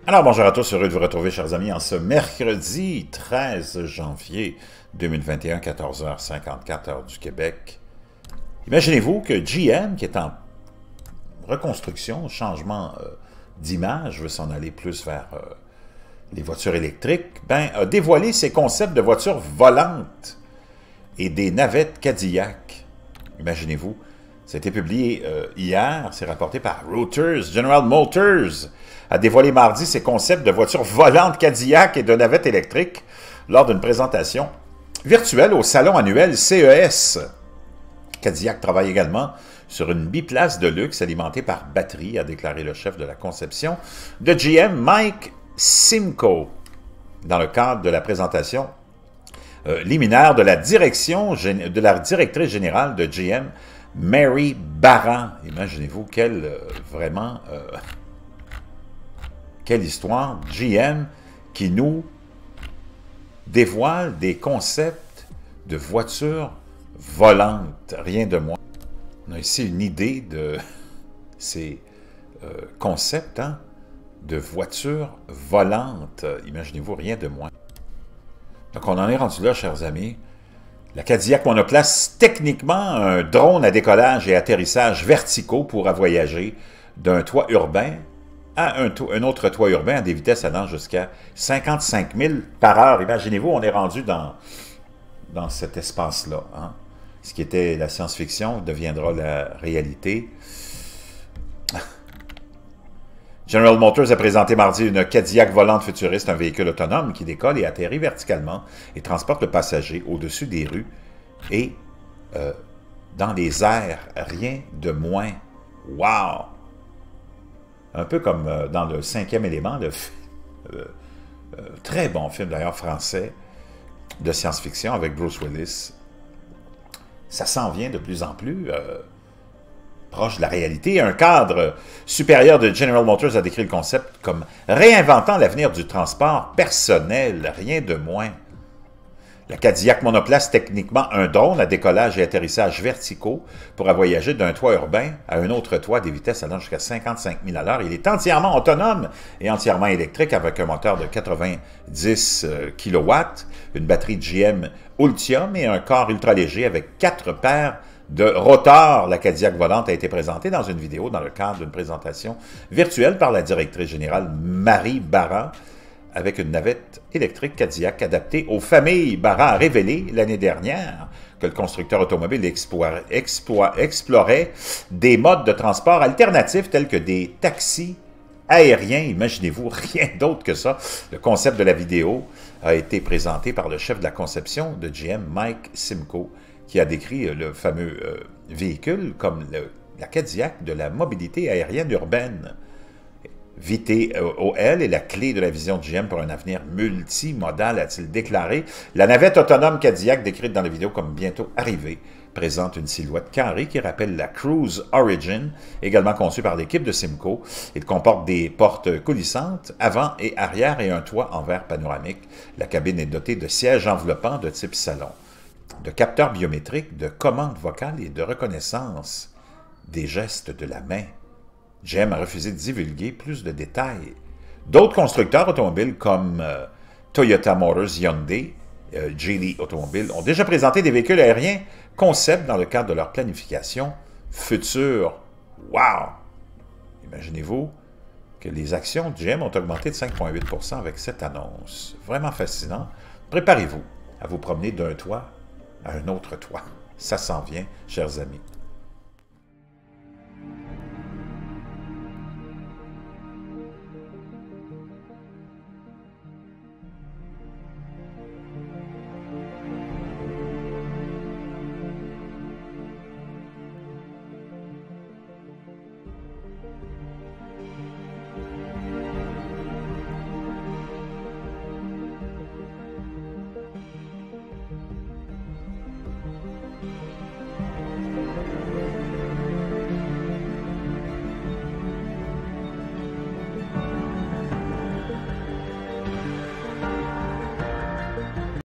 Alors bonjour à tous, heureux de vous retrouver chers amis en ce mercredi 13 janvier 2021, 14h54 heure du Québec. Imaginez-vous que GM, qui est en reconstruction, changement d'image, veut s'en aller plus vers les voitures électriques, a dévoilé ses concepts de voitures volantes et des navettes Cadillac. Imaginez-vous, ça a été publié hier, c'est rapporté par Reuters. General Motors a dévoilé mardi ses concepts de voitures volantes Cadillac et de navettes électriques lors d'une présentation virtuelle au salon annuel CES. Cadillac travaille également sur une biplace de luxe alimentée par batterie, a déclaré le chef de la conception de GM, Mike Simcoe, dans le cadre de la présentation liminaire de la directrice générale de GM, Mary Barra. Imaginez-vous quelle histoire. GM qui nous dévoile des concepts de voitures volantes, rien de moins. On a ici une idée de ces concepts de voitures volantes. Imaginez-vous, rien de moins. Donc on en est rendu là, chers amis. La Cadillac monoplace, techniquement un drone à décollage et atterrissage verticaux pourra voyager d'un toit urbain à un autre toit urbain à des vitesses allant jusqu'à 55 000 par heure. Imaginez-vous, on est rendu dans cet espace-là. Ce qui était la science-fiction deviendra la réalité. General Motors a présenté mardi une Cadillac volante futuriste, un véhicule autonome qui décolle et atterrit verticalement et transporte le passager au-dessus des rues et dans les airs, rien de moins. Wow! Un peu comme dans le cinquième élément, très bon film d'ailleurs français de science-fiction avec Bruce Willis. Ça s'en vient de plus en plus proche de la réalité. Un cadre supérieur de General Motors a décrit le concept comme réinventant l'avenir du transport personnel, rien de moins. La Cadillac monoplace, techniquement un drone à décollage et atterrissage verticaux, pourra voyager d'un toit urbain à un autre toit à des vitesses allant jusqu'à 55 000 à l'heure. Il est entièrement autonome et entièrement électrique avec un moteur de 90 kW, une batterie de GM Ultium et un corps ultra léger avec 4 paires de rotors. La Cadillac volante a été présentée dans une vidéo dans le cadre d'une présentation virtuelle par la directrice générale Mary Barra, avec une navette électrique Cadillac adaptée aux familles. Barra a révélé l'année dernière que le constructeur automobile explorait des modes de transport alternatifs tels que des taxis aériens. Imaginez-vous, rien d'autre que ça. Le concept de la vidéo a été présenté par le chef de la conception de GM, Mike Simcoe, qui a décrit le fameux véhicule comme la Cadillac de la mobilité aérienne urbaine. VTOL est la clé de la vision de GM pour un avenir multimodal, a-t-il déclaré. La navette autonome Cadillac, décrite dans la vidéo comme bientôt arrivée, présente une silhouette carrée qui rappelle la Cruise Origin, également conçue par l'équipe de Simcoe. Il comporte des portes coulissantes avant et arrière et un toit en verre panoramique. La cabine est dotée de sièges enveloppants de type salon, de capteurs biométriques, de commandes vocales et de reconnaissance des gestes de la main. GM a refusé de divulguer plus de détails. D'autres constructeurs automobiles comme Toyota Motors, Hyundai, Geely Automobile ont déjà présenté des véhicules aériens concept dans le cadre de leur planification future. Wow! Imaginez-vous que les actions de GM ont augmenté de 5,8 % avec cette annonce. Vraiment fascinant. Préparez-vous à vous promener d'un toit à un autre toit. Ça s'en vient, chers amis.